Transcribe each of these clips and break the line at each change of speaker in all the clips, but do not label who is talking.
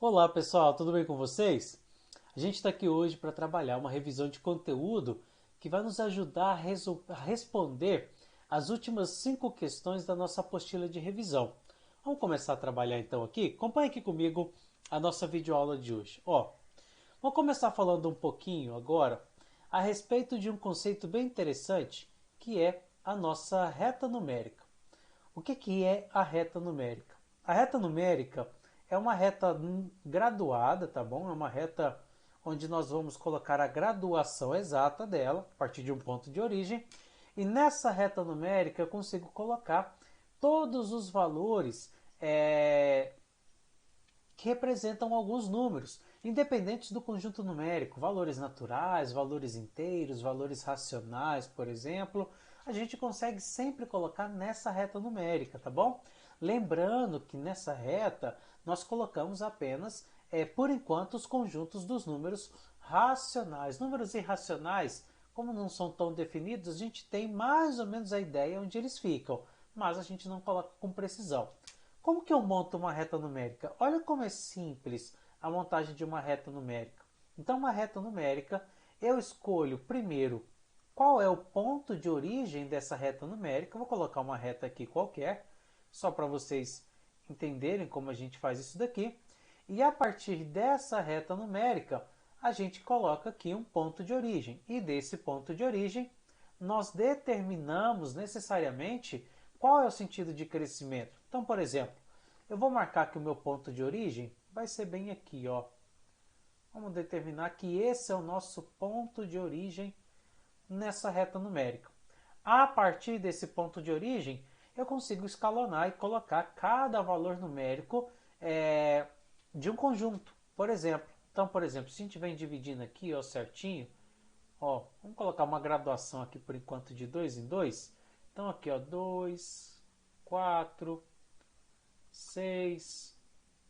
Olá pessoal, tudo bem com vocês? A gente está aqui hoje para trabalhar uma revisão de conteúdo que vai nos ajudar a responder as últimas 5 questões da nossa apostila de revisão. Vamos começar a trabalhar então aqui? Acompanhe aqui comigo a nossa videoaula de hoje. Vou começar falando um pouquinho agora a respeito de um conceito bem interessante que é a nossa reta numérica. O que é a reta numérica? A reta numérica é uma reta graduada, tá bom? É uma reta onde nós vamos colocar a graduação exata dela, a partir de um ponto de origem. E nessa reta numérica eu consigo colocar todos os valores que representam alguns números, independentes do conjunto numérico, valores naturais, valores inteiros, valores racionais, por exemplo, a gente consegue sempre colocar nessa reta numérica, tá bom? Lembrando que nessa reta nós colocamos apenas, por enquanto, os conjuntos dos números racionais. Números irracionais, como não são tão definidos, a gente tem mais ou menos a ideia onde eles ficam, mas a gente não coloca com precisão. Como que eu monto uma reta numérica? Olha como é simples a montagem de uma reta numérica. Então, uma reta numérica, eu escolho primeiro qual é o ponto de origem dessa reta numérica. Eu vou colocar uma reta aqui qualquer, só para vocês entenderem como a gente faz isso daqui. E a partir dessa reta numérica, a gente coloca aqui um ponto de origem. E desse ponto de origem, nós determinamos necessariamente qual é o sentido de crescimento. Então, por exemplo, eu vou marcar que o meu ponto de origem vai ser bem aqui, ó. Vamos determinar que esse é o nosso ponto de origem nessa reta numérica. A partir desse ponto de origem, eu consigo escalonar e colocar cada valor numérico de um conjunto. Por exemplo, se a gente vem dividindo aqui, ó, certinho, ó, vamos colocar uma graduação aqui por enquanto de 2 em 2. Então aqui, ó, 2, 4, 6,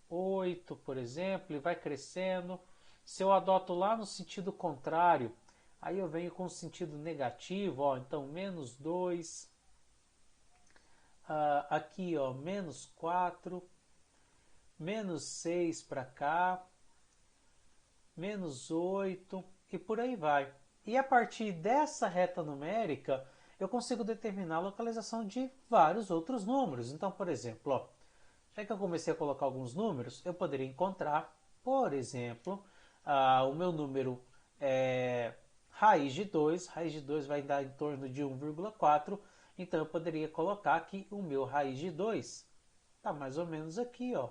8, por exemplo, e vai crescendo. Se eu adoto lá no sentido contrário, aí eu venho com o sentido negativo, ó, então menos 2, aqui ó, menos 4, menos 6 para cá, menos 8 e por aí vai. E a partir dessa reta numérica, eu consigo determinar a localização de vários outros números. Então, por exemplo, ó, já que eu comecei a colocar alguns números, eu poderia encontrar, por exemplo, o meu número raiz de 2. Raiz de 2 vai dar em torno de 1,4. Então eu poderia colocar que o meu raiz de 2 está mais ou menos aqui, ó.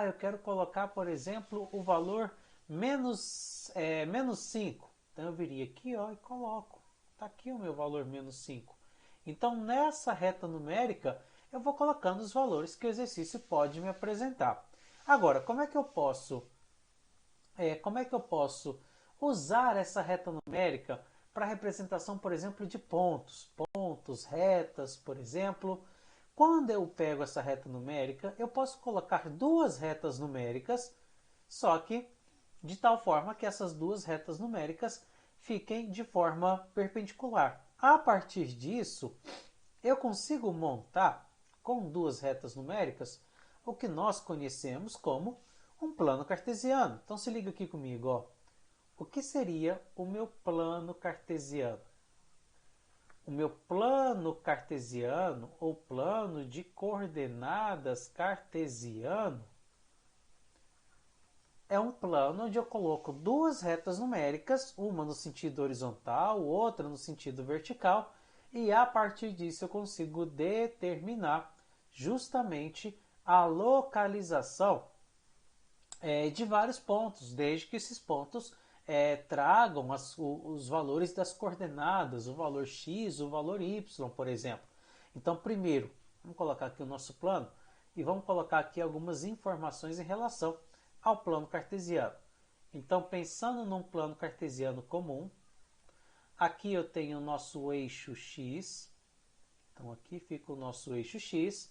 Eu quero colocar, por exemplo, o valor menos 5. Então eu viria aqui, ó, e coloco. Está aqui o meu valor menos 5. Então nessa reta numérica eu vou colocando os valores que o exercício pode me apresentar. Agora, como é que eu posso usar essa reta numérica para representação, por exemplo, de pontos, retas, por exemplo? Quando eu pego essa reta numérica, eu posso colocar duas retas numéricas, só que de tal forma que essas duas retas numéricas fiquem de forma perpendicular. A partir disso, eu consigo montar com duas retas numéricas o que nós conhecemos como um plano cartesiano. Então se liga aqui comigo, ó. O que seria o meu plano cartesiano? O meu plano cartesiano ou plano de coordenadas cartesiano é um plano onde eu coloco duas retas numéricas, uma no sentido horizontal, outra no sentido vertical, e a partir disso eu consigo determinar justamente a localização de vários pontos, desde que esses pontos tragam os valores das coordenadas, o valor x, o valor y, por exemplo. Então, primeiro, vamos colocar aqui o nosso plano e vamos colocar aqui algumas informações em relação ao plano cartesiano. Então, pensando num plano cartesiano comum, aqui eu tenho o nosso eixo x, então aqui fica o nosso eixo x,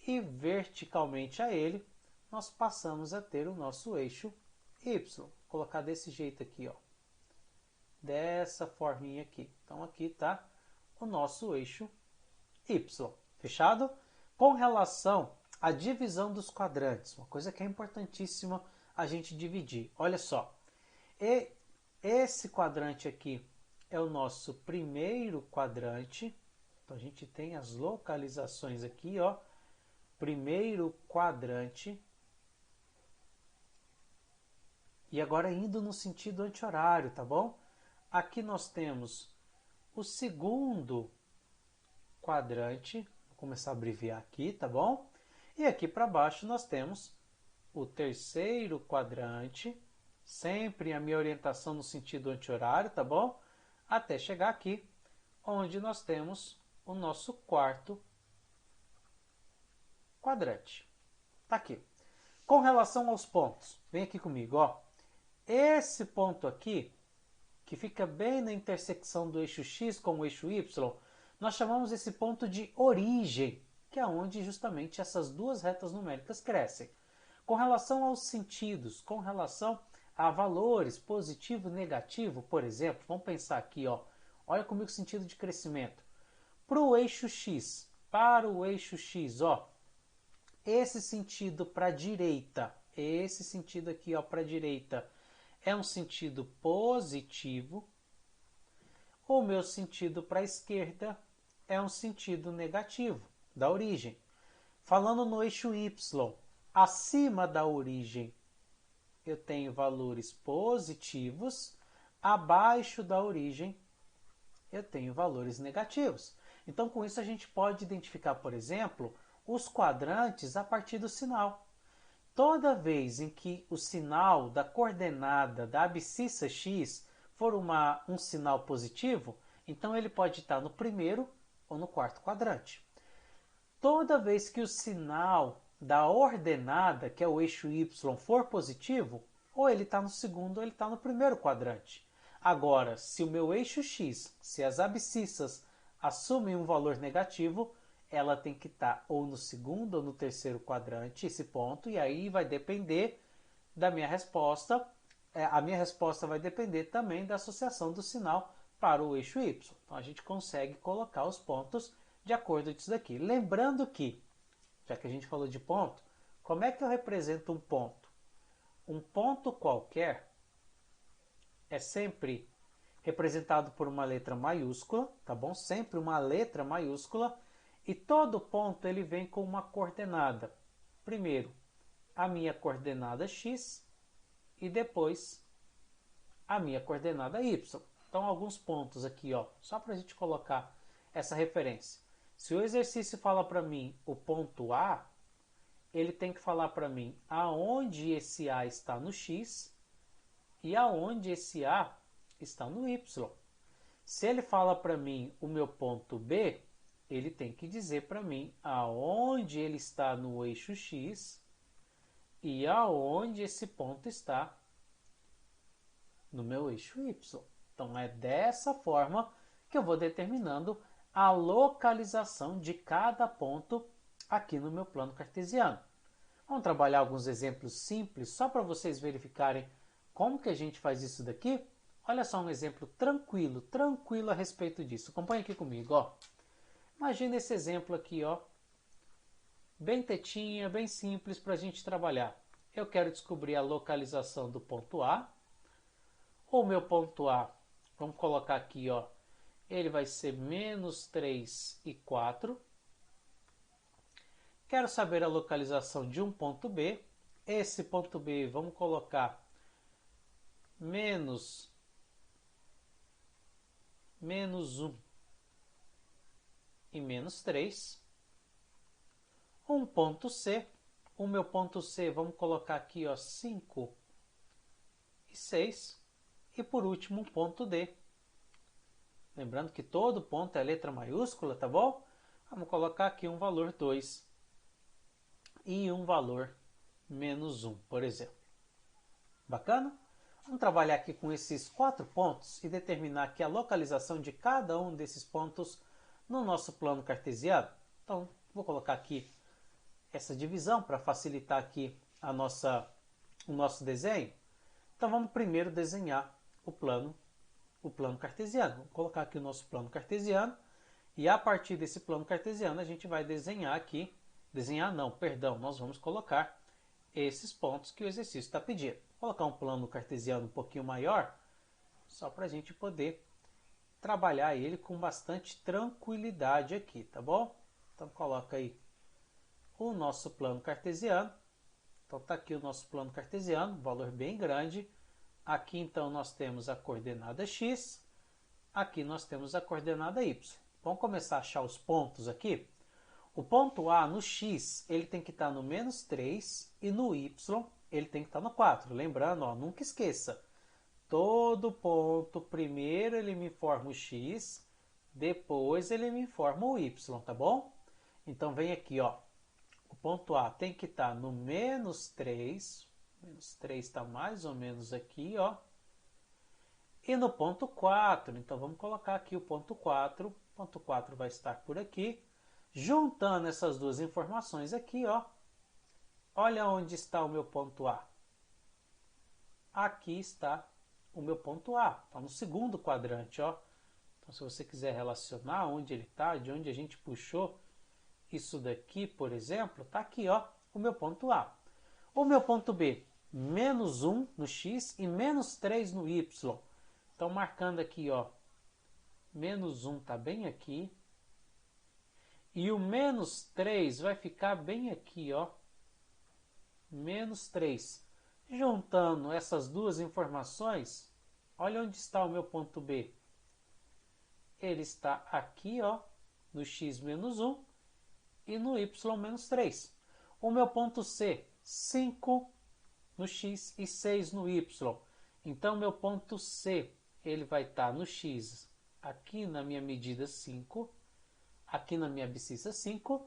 e verticalmente a ele nós passamos a ter o nosso eixo y. Vou colocar desse jeito aqui, ó. Dessa forminha aqui. Então aqui está o nosso eixo y. Fechado? Com relação a divisão dos quadrantes, uma coisa que é importantíssima a gente dividir. Olha só, esse quadrante aqui é o nosso primeiro quadrante. Então a gente tem as localizações aqui, ó. Primeiro quadrante. E agora indo no sentido anti-horário, tá bom? Aqui nós temos o segundo quadrante. Vou começar a abreviar aqui, tá bom? E aqui para baixo nós temos o terceiro quadrante. Sempre a minha orientação no sentido anti-horário, tá bom? Até chegar aqui, onde nós temos o nosso quarto quadrante. Tá aqui. Com relação aos pontos, vem aqui comigo, ó. Esse ponto aqui, que fica bem na intersecção do eixo X com o eixo Y, nós chamamos esse ponto de origem, que é onde justamente essas duas retas numéricas crescem. Com relação aos sentidos, com relação a valores positivo e negativo, por exemplo, vamos pensar aqui, ó. Olha comigo o sentido de crescimento. Para o eixo X, ó, esse sentido para a direita, esse sentido aqui, ó, para a direita, é um sentido positivo. O meu sentido para a esquerda é um sentido negativo, da origem. Falando no eixo Y, acima da origem eu tenho valores positivos, abaixo da origem eu tenho valores negativos. Então, com isso, a gente pode identificar, por exemplo, os quadrantes a partir do sinal. Toda vez em que o sinal da coordenada da abscissa x for um sinal positivo, então ele pode estar no primeiro ou no quarto quadrante. Toda vez que o sinal da ordenada, que é o eixo y, for positivo, ou ele está no segundo ou ele está no primeiro quadrante. Agora, se o meu eixo x, se as abscissas assumem um valor negativo, ela tem que estar ou no segundo ou no terceiro quadrante, esse ponto, e aí vai depender da minha resposta. A minha resposta vai depender também da associação do sinal para o eixo y. Então a gente consegue colocar os pontos de acordo com isso daqui. Lembrando que, já que a gente falou de ponto, como é que eu represento um ponto? Um ponto qualquer é sempre representado por uma letra maiúscula, tá bom? Sempre uma letra maiúscula. E todo ponto ele vem com uma coordenada. Primeiro, a minha coordenada x e depois a minha coordenada y. Então, alguns pontos aqui, ó, só para a gente colocar essa referência. Se o exercício fala para mim o ponto A, ele tem que falar para mim aonde esse A está no x e aonde esse A está no y. Se ele fala para mim o meu ponto B, ele tem que dizer para mim aonde ele está no eixo x e aonde esse ponto está no meu eixo y. Então é dessa forma que eu vou determinando a localização de cada ponto aqui no meu plano cartesiano. Vamos trabalhar alguns exemplos simples só para vocês verificarem como que a gente faz isso daqui. Olha só um exemplo tranquilo a respeito disso. Acompanhe aqui comigo, ó. Imagina esse exemplo aqui, ó, bem tetinha, bem simples para a gente trabalhar. Eu quero descobrir a localização do ponto A. O meu ponto A, vamos colocar aqui, ó, ele vai ser menos 3 e 4. Quero saber a localização de um ponto B. Esse ponto B, vamos colocar menos 1 e menos 3. Um ponto C. O meu ponto C, vamos colocar aqui, ó, 5 e 6. E por último, um ponto D. Lembrando que todo ponto é letra maiúscula, tá bom? Vamos colocar aqui um valor 2 e um valor menos 1, por exemplo. Bacana? Vamos trabalhar aqui com esses 4 pontos e determinar aqui a localização de cada um desses pontos no nosso plano cartesiano. Então, vou colocar aqui essa divisão para facilitar aqui o nosso desenho. Então, vamos primeiro desenhar o plano cartesiano. Vou colocar aqui o nosso plano cartesiano e a partir desse plano cartesiano a gente vai desenhar aqui Desenhar não, perdão, nós vamos colocar esses pontos que o exercício está pedindo. Vou colocar um plano cartesiano um pouquinho maior, só para a gente poder trabalhar ele com bastante tranquilidade aqui, tá bom? Então coloca aí o nosso plano cartesiano. Então está aqui o nosso plano cartesiano, valor bem grande. Aqui então nós temos a coordenada x, aqui nós temos a coordenada y. Vamos começar a achar os pontos aqui. O ponto A no x ele tem que estar no menos 3 e no y ele tem que estar no 4. Lembrando, ó, nunca esqueça, todo ponto primeiro ele me informa o x, depois ele me informa o y, tá bom? Então vem aqui, ó, o ponto A tem que estar no menos 3, menos 3 está mais ou menos aqui, ó. E no ponto 4, então vamos colocar aqui o ponto 4 vai estar por aqui. Juntando essas duas informações aqui, ó, olha onde está o meu ponto A. Aqui está o meu ponto A, está no segundo quadrante, ó. Então se você quiser relacionar onde ele está, de onde a gente puxou isso daqui, por exemplo, está aqui, ó, o meu ponto A. O meu ponto B, menos 1 no x e menos 3 no y. Então, marcando aqui, ó, menos 1 está bem aqui. E o menos 3 vai ficar bem aqui, ó. Menos 3. Juntando essas duas informações, olha onde está o meu ponto B. Ele está aqui, ó, no x menos 1 e no y menos 3. O meu ponto C, 5 no x e 6 no y. Então, meu ponto C, ele vai estar no x, aqui na minha medida 5, aqui na minha abscissa 5,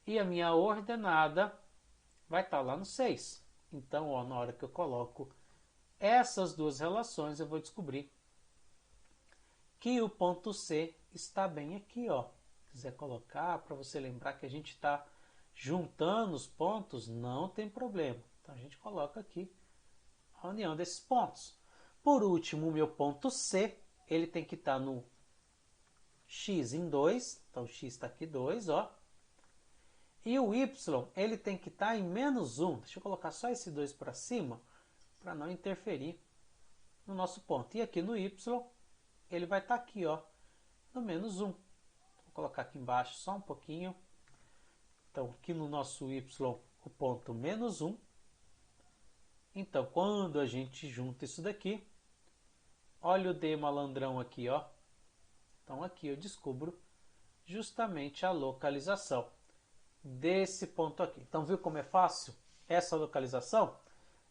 e a minha ordenada vai estar lá no 6. Então, ó, na hora que eu coloco essas duas relações, eu vou descobrir que o ponto C está bem aqui, ó. Se quiser colocar, para você lembrar que a gente está juntando os pontos, não tem problema. Então, a gente coloca aqui a união desses pontos. Por último, o meu ponto C, ele tem que estar no x em 2, então o x está aqui 2, ó. E o y, ele tem que estar em menos 1. Deixa eu colocar só esse 2 para cima, para não interferir no nosso ponto. E aqui no y, ele vai estar aqui, ó, no menos 1. Vou colocar aqui embaixo só um pouquinho. Então, aqui no nosso y, o ponto menos 1. Então, quando a gente junta isso daqui, olha o D malandrão aqui, ó. Então, aqui eu descubro justamente a localização desse ponto aqui. Então, viu como é fácil essa localização?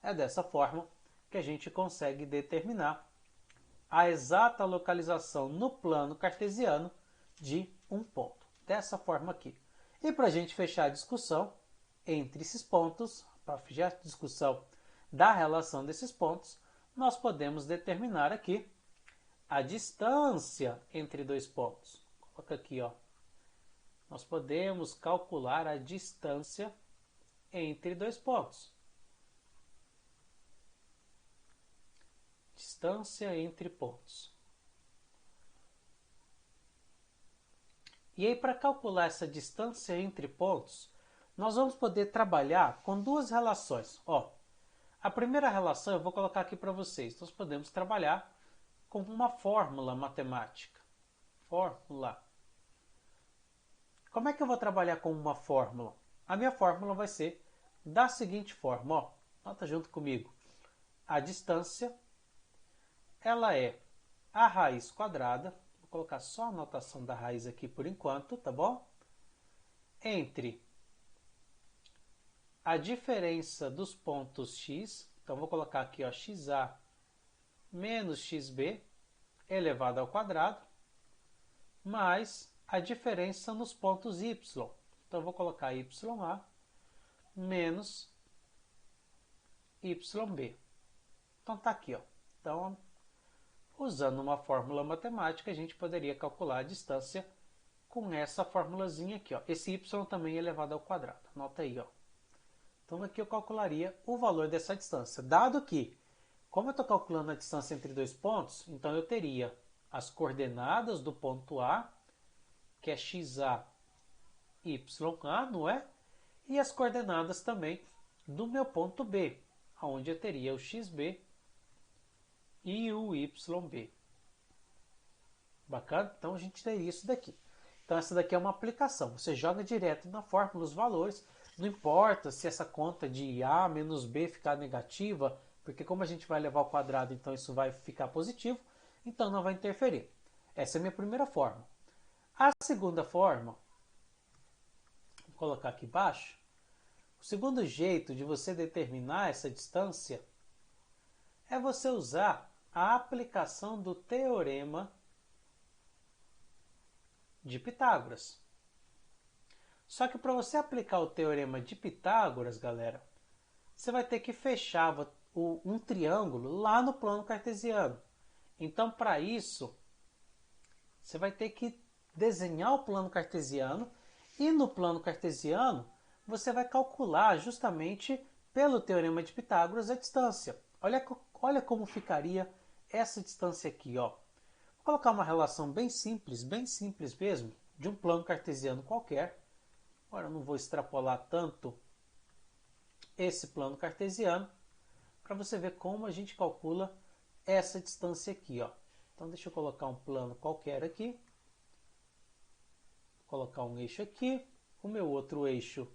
É dessa forma que a gente consegue determinar a exata localização no plano cartesiano de um ponto. Dessa forma aqui. E para a gente fechar a discussão entre esses pontos, para fechar a discussão da relação desses pontos, nós podemos determinar aqui a distância entre dois pontos. Coloca aqui, ó. Nós podemos calcular a distância entre dois pontos. Distância entre pontos. E aí, para calcular essa distância entre pontos, nós vamos poder trabalhar com duas relações. Ó, a primeira relação eu vou colocar aqui para vocês. Nós podemos trabalhar com uma fórmula matemática. Fórmula. Como é que eu vou trabalhar com uma fórmula? A minha fórmula vai ser da seguinte forma, ó. Nota junto comigo. A distância, ela é a raiz quadrada. Vou colocar só a notação da raiz aqui por enquanto, tá bom? Entre a diferença dos pontos x. Então, vou colocar aqui, ó, xa menos xb elevado ao quadrado, mais a diferença nos pontos y. Então, eu vou colocar ya menos yb. Então, tá aqui, ó. Então, usando uma fórmula matemática, a gente poderia calcular a distância com essa formulazinha aqui, ó. Esse y também é elevado ao quadrado. Anota aí, ó. Então, aqui eu calcularia o valor dessa distância. Dado que, como eu estou calculando a distância entre dois pontos, então eu teria as coordenadas do ponto A, que é xa, ya, não é? e as coordenadas também do meu ponto B, onde eu teria o xb e o yb. Bacana? Então a gente teria isso daqui. Então essa daqui é uma aplicação. Você joga direto na fórmula os valores. Não importa se essa conta de A menos B ficar negativa, porque como a gente vai levar ao quadrado, então isso vai ficar positivo, então não vai interferir. Essa é a minha primeira forma. A segunda forma, vou colocar aqui embaixo, o segundo jeito de você determinar essa distância é você usar a aplicação do teorema de Pitágoras. Só que para você aplicar o teorema de Pitágoras, galera, você vai ter que fechar um triângulo lá no plano cartesiano. Então, para isso, você vai ter que desenhar o plano cartesiano e no plano cartesiano você vai calcular justamente pelo teorema de Pitágoras a distância. Olha como ficaria essa distância aqui, ó. Vou colocar uma relação bem simples mesmo, de um plano cartesiano qualquer. Agora eu não vou extrapolar tanto esse plano cartesiano para você ver como a gente calcula essa distância aqui, ó. Então deixa eu colocar um plano qualquer aqui. Vou colocar um eixo aqui. O meu outro eixo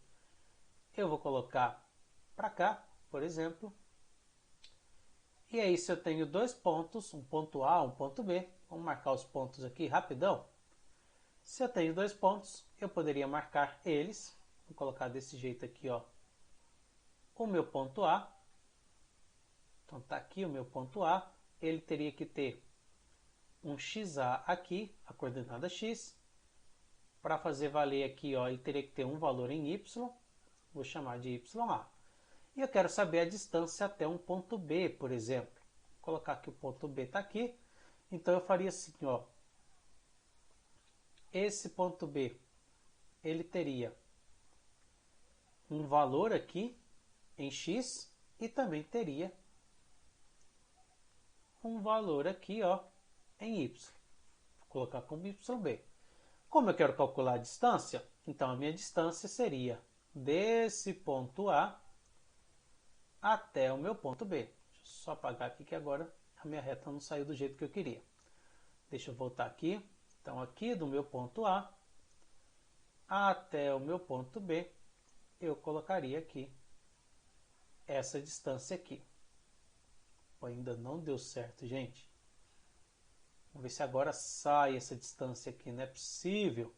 eu vou colocar para cá, por exemplo. E aí se eu tenho dois pontos, um ponto A, um ponto B, vamos marcar os pontos aqui rapidão. Se eu tenho dois pontos, eu poderia marcar eles. Vou colocar desse jeito aqui, ó. O meu ponto A. Então tá aqui o meu ponto A. Ele teria que ter um XA aqui, a coordenada X. Para fazer valer aqui, ó, ele teria que ter um valor em Y. Vou chamar de YA. E eu quero saber a distância até um ponto B, por exemplo. Vou colocar que o ponto B está aqui. Então eu faria assim, ó. Esse ponto B, ele teria um valor aqui em X e também teria um valor aqui, ó, em Y. Vou colocar como YB. Como eu quero calcular a distância, então a minha distância seria desse ponto A até o meu ponto B. Deixa eu só apagar aqui que agora a minha reta não saiu do jeito que eu queria. Deixa eu voltar aqui. Então aqui do meu ponto A até o meu ponto B, eu colocaria aqui essa distância aqui. Ainda não deu certo, gente. Vamos ver se agora sai essa distância aqui. Não é possível.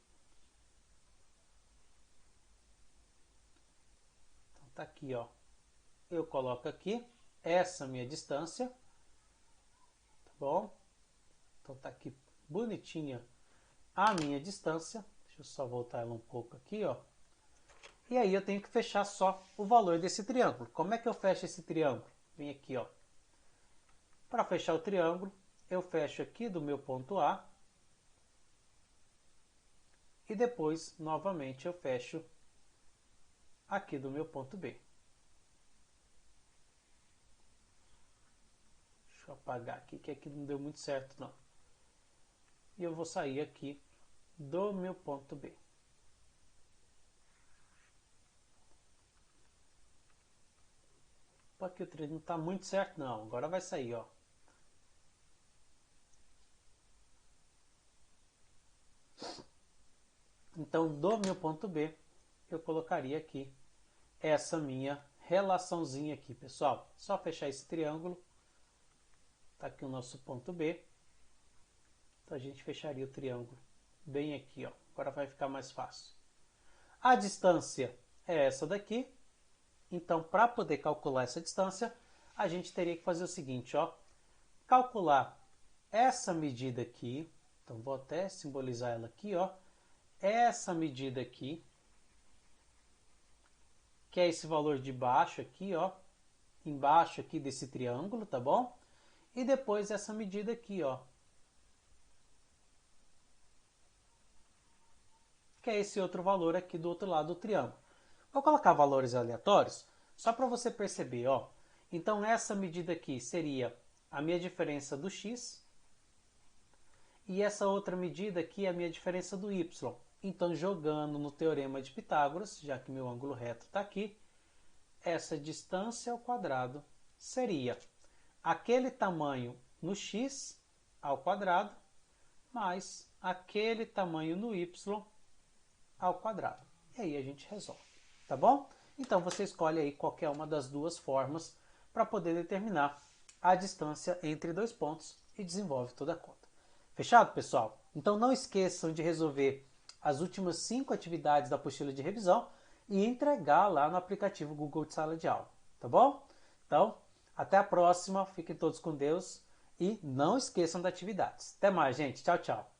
Então tá aqui, ó. Eu coloco aqui essa minha distância. Tá bom? Então tá aqui bonitinha a minha distância. Deixa eu só voltar ela um pouco aqui, ó. E aí eu tenho que fechar só o valor desse triângulo. Como é que eu fecho esse triângulo? Vem aqui, ó. Para fechar o triângulo, eu fecho aqui do meu ponto A. E depois, novamente, eu fecho aqui do meu ponto B. Deixa eu apagar aqui, que aqui não deu muito certo, não. E eu vou sair aqui do meu ponto B. Aqui o treino não está muito certo, não. Agora vai sair, ó. Então, do meu ponto B, eu colocaria aqui essa minha relaçãozinha aqui, pessoal. Só fechar esse triângulo. Tá aqui o nosso ponto B. Então, a gente fecharia o triângulo bem aqui, ó. Agora vai ficar mais fácil. A distância é essa daqui. Então, para poder calcular essa distância, a gente teria que fazer o seguinte, ó. Calcular essa medida aqui. Então, vou até simbolizar ela aqui, ó. Essa medida aqui, que é esse valor de baixo aqui, ó, embaixo aqui desse triângulo, tá bom? E depois essa medida aqui, ó, que é esse outro valor aqui do outro lado do triângulo. Vou colocar valores aleatórios, só para você perceber, ó. Então essa medida aqui seria a minha diferença do x, e essa outra medida aqui é a minha diferença do y. Então, jogando no Teorema de Pitágoras, já que meu ângulo reto está aqui, essa distância ao quadrado seria aquele tamanho no x ao quadrado mais aquele tamanho no y ao quadrado. E aí a gente resolve, tá bom? Então você escolhe aí qualquer uma das duas formas para poder determinar a distância entre dois pontos e desenvolve toda a conta. Fechado, pessoal? Então não esqueçam de resolver as últimas 5 atividades da apostila de revisão e entregar lá no aplicativo Google de Sala de Aula, tá bom? Então, até a próxima, fiquem todos com Deus e não esqueçam das atividades. Até mais, gente. Tchau, tchau.